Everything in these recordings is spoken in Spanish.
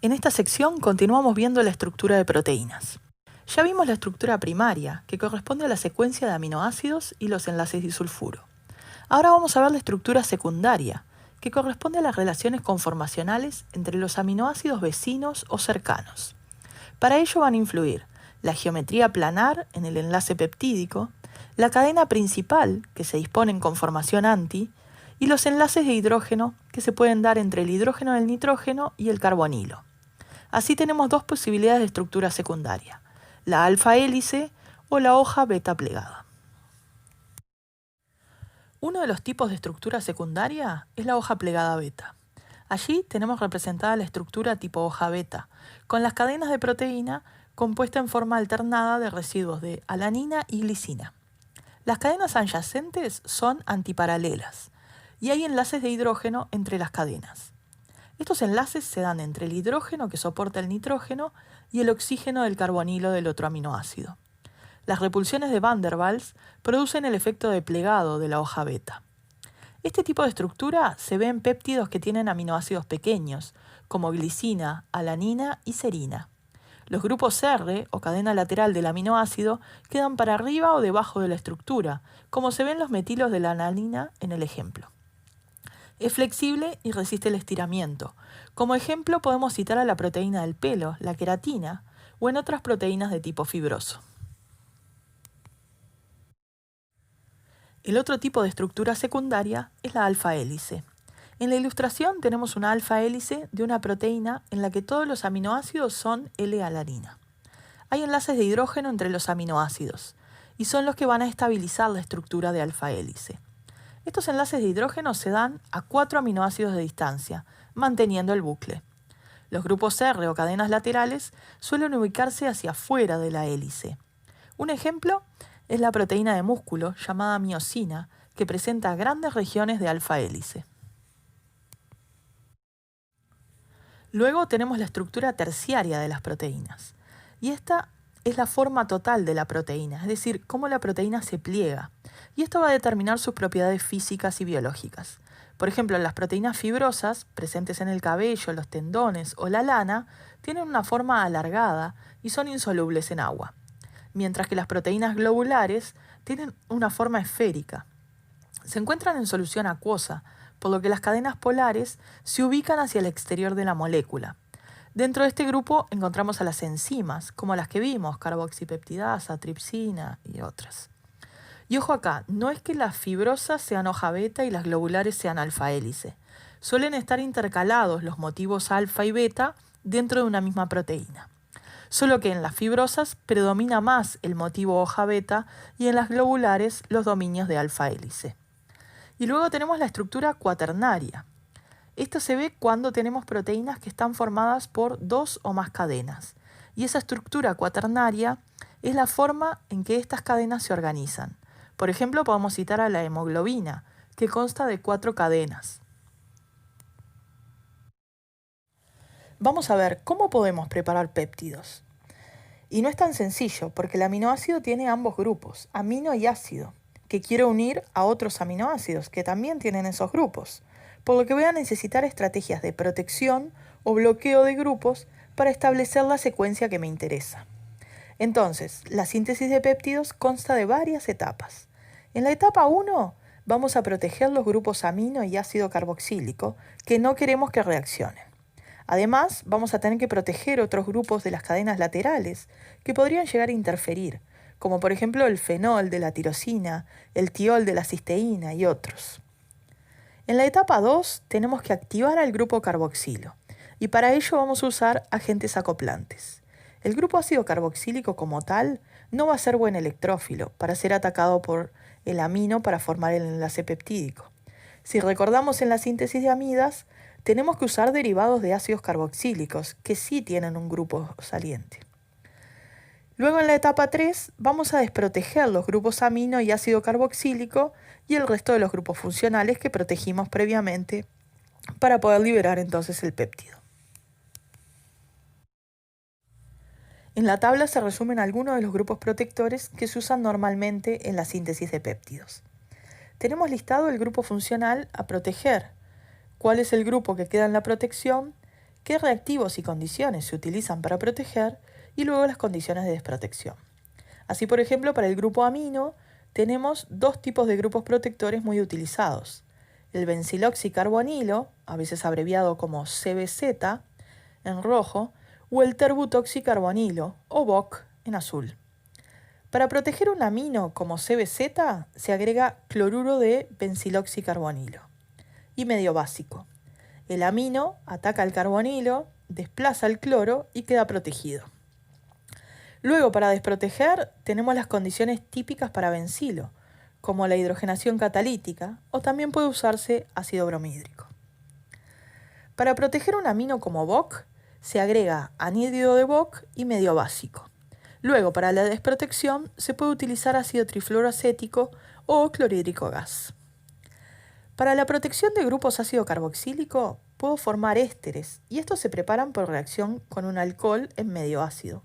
En esta sección continuamos viendo la estructura de proteínas. Ya vimos la estructura primaria, que corresponde a la secuencia de aminoácidos y los enlaces disulfuro. Ahora vamos a ver la estructura secundaria, que corresponde a las relaciones conformacionales entre los aminoácidos vecinos o cercanos. Para ello van a influir la geometría planar en el enlace peptídico, la cadena principal, que se dispone en conformación anti, y los enlaces de hidrógeno que se pueden dar entre el hidrógeno del nitrógeno y el carbonilo. Así tenemos dos posibilidades de estructura secundaria, la alfa hélice o la hoja beta plegada. Uno de los tipos de estructura secundaria es la hoja plegada beta. Allí tenemos representada la estructura tipo hoja beta, con las cadenas de proteína compuesta en forma alternada de residuos de alanina y glicina. Las cadenas adyacentes son antiparalelas y hay enlaces de hidrógeno entre las cadenas. Estos enlaces se dan entre el hidrógeno que soporta el nitrógeno y el oxígeno del carbonilo del otro aminoácido. Las repulsiones de Van der Waals producen el efecto de plegado de la hoja beta. Este tipo de estructura se ve en péptidos que tienen aminoácidos pequeños, como glicina, alanina y serina. Los grupos R, o cadena lateral del aminoácido, quedan para arriba o debajo de la estructura, como se ven los metilos de la alanina en el ejemplo. Es flexible y resiste el estiramiento. Como ejemplo podemos citar a la proteína del pelo, la queratina, o en otras proteínas de tipo fibroso. El otro tipo de estructura secundaria es la alfa hélice. En la ilustración tenemos una alfa hélice de una proteína en la que todos los aminoácidos son L-alanina. Hay enlaces de hidrógeno entre los aminoácidos y son los que van a estabilizar la estructura de alfa hélice. Estos enlaces de hidrógeno se dan a 4 aminoácidos de distancia, manteniendo el bucle. Los grupos R o cadenas laterales suelen ubicarse hacia afuera de la hélice. Un ejemplo es la proteína de músculo llamada miosina, que presenta grandes regiones de alfa hélice. Luego tenemos la estructura terciaria de las proteínas. Y esta es la forma total de la proteína, es decir, cómo la proteína se pliega. Y esto va a determinar sus propiedades físicas y biológicas. Por ejemplo, las proteínas fibrosas, presentes en el cabello, los tendones o la lana, tienen una forma alargada y son insolubles en agua, mientras que las proteínas globulares tienen una forma esférica. Se encuentran en solución acuosa, por lo que las cadenas polares se ubican hacia el exterior de la molécula. Dentro de este grupo encontramos a las enzimas, como las que vimos, carboxipeptidasa, tripsina y otras. Y ojo acá, no es que las fibrosas sean hoja beta y las globulares sean alfa hélice. Suelen estar intercalados los motivos alfa y beta dentro de una misma proteína. Solo que en las fibrosas predomina más el motivo hoja beta y en las globulares los dominios de alfa hélice. Y luego tenemos la estructura cuaternaria. Esto se ve cuando tenemos proteínas que están formadas por 2 o más cadenas. Y esa estructura cuaternaria es la forma en que estas cadenas se organizan. Por ejemplo, podemos citar a la hemoglobina, que consta de 4 cadenas. Vamos a ver cómo podemos preparar péptidos. Y no es tan sencillo, porque el aminoácido tiene ambos grupos, amino y ácido, que quiere unir a otros aminoácidos que también tienen esos grupos, por lo que voy a necesitar estrategias de protección o bloqueo de grupos para establecer la secuencia que me interesa. Entonces, la síntesis de péptidos consta de varias etapas. En la etapa 1 vamos a proteger los grupos amino y ácido carboxílico que no queremos que reaccionen. Además, vamos a tener que proteger otros grupos de las cadenas laterales que podrían llegar a interferir, como por ejemplo el fenol de la tirosina, el tiol de la cisteína y otros. En la etapa 2 tenemos que activar al grupo carboxilo y para ello vamos a usar agentes acoplantes. El grupo ácido carboxílico como tal no va a ser buen electrófilo para ser atacado por el amino para formar el enlace peptídico. Si recordamos en la síntesis de amidas, tenemos que usar derivados de ácidos carboxílicos que sí tienen un grupo saliente. Luego en la etapa 3 vamos a desproteger los grupos amino y ácido carboxílico y el resto de los grupos funcionales que protegimos previamente para poder liberar entonces el péptido. En la tabla se resumen algunos de los grupos protectores que se usan normalmente en la síntesis de péptidos. Tenemos listado el grupo funcional a proteger, cuál es el grupo que queda en la protección, qué reactivos y condiciones se utilizan para proteger y luego las condiciones de desprotección. Así, por ejemplo, para el grupo amino tenemos dos tipos de grupos protectores muy utilizados. El benziloxicarbonilo, a veces abreviado como CBZ, en rojo, o el terbutoxicarbonilo, o BOC, en azul. Para proteger un amino como CBZ se agrega cloruro de benziloxicarbonilo y medio básico. El amino ataca al carbonilo, desplaza el cloro y queda protegido. Luego, para desproteger, tenemos las condiciones típicas para bencilo, como la hidrogenación catalítica, o también puede usarse ácido bromhídrico. Para proteger un amino como BOC, se agrega anhídrido de BOC y medio básico. Luego, para la desprotección, se puede utilizar ácido trifluoroacético o clorhídrico gas. Para la protección de grupos ácido carboxílico, puedo formar ésteres, y estos se preparan por reacción con un alcohol en medio ácido.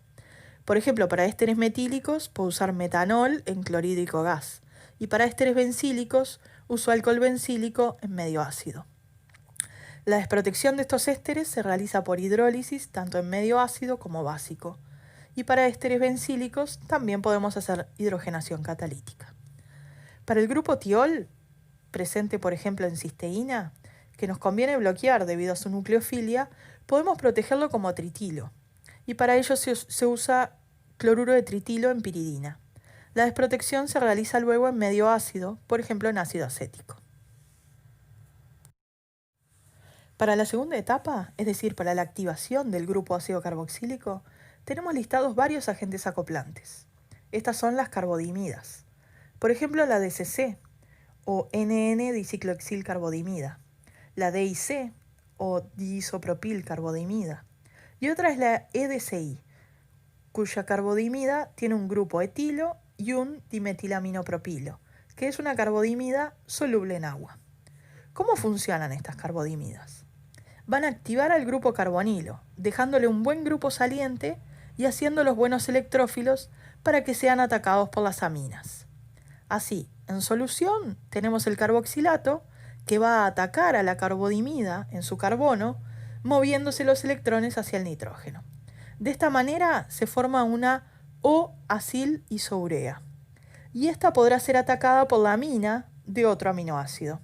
Por ejemplo, para ésteres metílicos puedo usar metanol en clorhídrico gas, y para ésteres bencílicos uso alcohol bencílico en medio ácido. La desprotección de estos ésteres se realiza por hidrólisis tanto en medio ácido como básico, y para ésteres bencílicos también podemos hacer hidrogenación catalítica. Para el grupo tiol, presente por ejemplo en cisteína, que nos conviene bloquear debido a su nucleofilia, podemos protegerlo como tritilo, y para ello se usa cloruro de tritilo en piridina. La desprotección se realiza luego en medio ácido, por ejemplo en ácido acético. Para la segunda etapa, es decir, para la activación del grupo ácido carboxílico, tenemos listados varios agentes acoplantes. Estas son las carbodimidas. Por ejemplo, la DCC, o NN-dicicloxilcarbodimida, la DIC, o diisopropilcarbodimida, y otra es la EDCI, cuya carbodimida tiene un grupo etilo y un dimetilaminopropilo, que es una carbodimida soluble en agua. ¿Cómo funcionan estas carbodimidas? Van a activar al grupo carbonilo, dejándole un buen grupo saliente y haciendo los buenos electrófilos para que sean atacados por las aminas. Así, en solución tenemos el carboxilato que va a atacar a la carbodimida en su carbono, moviéndose los electrones hacia el nitrógeno. De esta manera se forma una O-acil isourea, y esta podrá ser atacada por la amina de otro aminoácido.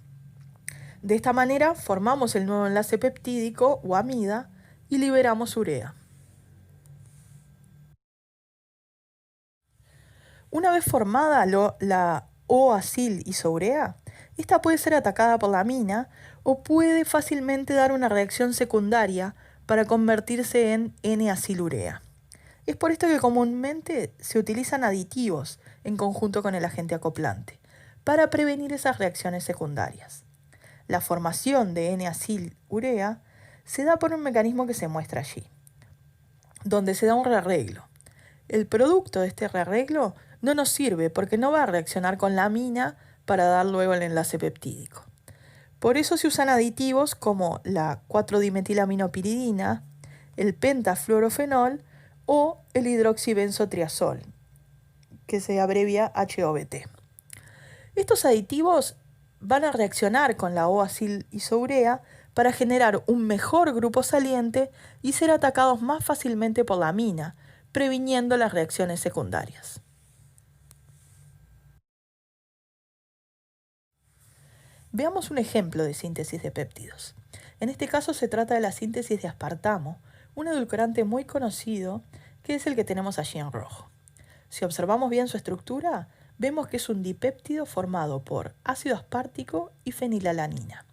De esta manera formamos el nuevo enlace peptídico o amida y liberamos urea. Una vez formada la O-acil isourea, esta puede ser atacada por la amina o puede fácilmente dar una reacción secundaria para convertirse en N-acilurea. Es por esto que comúnmente se utilizan aditivos en conjunto con el agente acoplante para prevenir esas reacciones secundarias. La formación de N-acilurea se da por un mecanismo que se muestra allí, donde se da un rearreglo. El producto de este rearreglo no nos sirve porque no va a reaccionar con la amina para dar luego el enlace peptídico. Por eso se usan aditivos como la 4-dimetilaminopiridina, el pentafluorofenol o el hidroxibenzotriazol, que se abrevia HOBT. Estos aditivos van a reaccionar con la O-acil isourea para generar un mejor grupo saliente y ser atacados más fácilmente por la amina, previniendo las reacciones secundarias. Veamos un ejemplo de síntesis de péptidos. En este caso se trata de la síntesis de aspartamo, un edulcorante muy conocido que es el que tenemos allí en rojo. Si observamos bien su estructura, vemos que es un dipéptido formado por ácido aspártico y fenilalanina.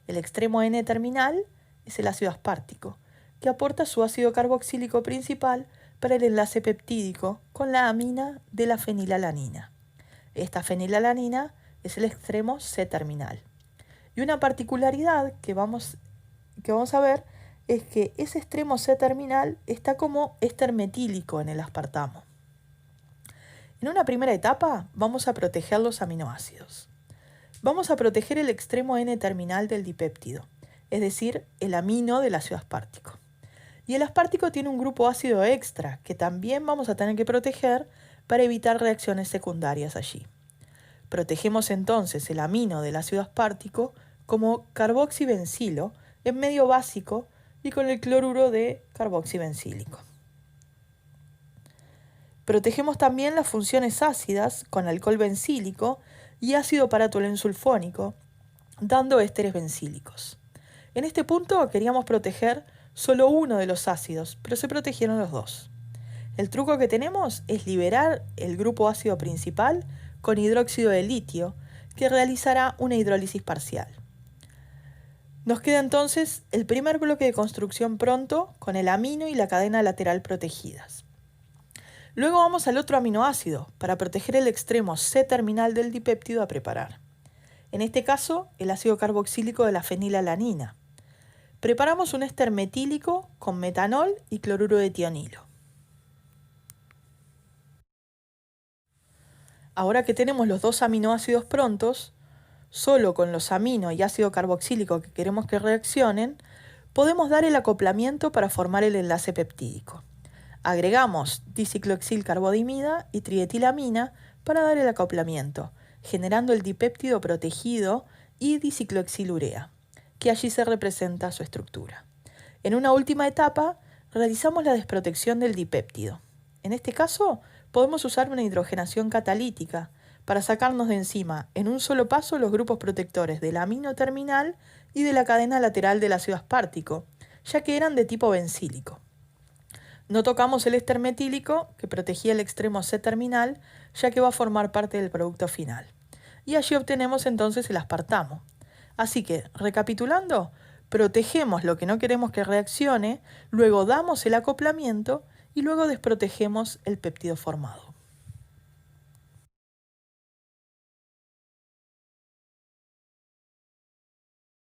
El extremo N-terminal es el ácido aspártico, que aporta su ácido carboxílico principal para el enlace peptídico con la amina de la fenilalanina. Esta fenilalanina es el extremo C-terminal. Y una particularidad que vamos a ver es que ese extremo C-terminal está como éster metílico en el aspartamo. En una primera etapa vamos a proteger los aminoácidos. Vamos a proteger el extremo N-terminal del dipéptido, es decir, el amino del ácido aspártico. Y el aspártico tiene un grupo ácido extra que también vamos a tener que proteger para evitar reacciones secundarias allí. Protegemos entonces el amino del ácido aspártico como carboxibencilo en medio básico y con el cloruro de carboxibencílico. Protegemos también las funciones ácidas con alcohol bencílico y ácido paratolensulfónico, dando ésteres bencílicos. En este punto queríamos proteger solo uno de los ácidos, pero se protegieron los dos. El truco que tenemos es liberar el grupo ácido principal con hidróxido de litio, que realizará una hidrólisis parcial. Nos queda entonces el primer bloque de construcción pronto con el amino y la cadena lateral protegidas. Luego vamos al otro aminoácido para proteger el extremo C-terminal del dipéptido a preparar. En este caso, el ácido carboxílico de la fenilalanina. Preparamos un éster metílico con metanol y cloruro de tionilo. Ahora que tenemos los dos aminoácidos prontos, solo con los amino y ácido carboxílico que queremos que reaccionen, podemos dar el acoplamiento para formar el enlace peptídico. Agregamos dicicloxilcarbodimida y trietilamina para dar el acoplamiento, generando el dipéptido protegido y dicicloxilurea, que allí se representa su estructura. En una última etapa, realizamos la desprotección del dipéptido. En este caso, podemos usar una hidrogenación catalítica para sacarnos de encima en un solo paso los grupos protectores del amino terminal y de la cadena lateral del ácido aspartico, ya que eran de tipo bencílico. No tocamos el éster metílico, que protegía el extremo C-terminal, ya que va a formar parte del producto final. Y allí obtenemos entonces el aspartamo. Así que, recapitulando, protegemos lo que no queremos que reaccione, luego damos el acoplamiento y luego desprotegemos el péptido formado.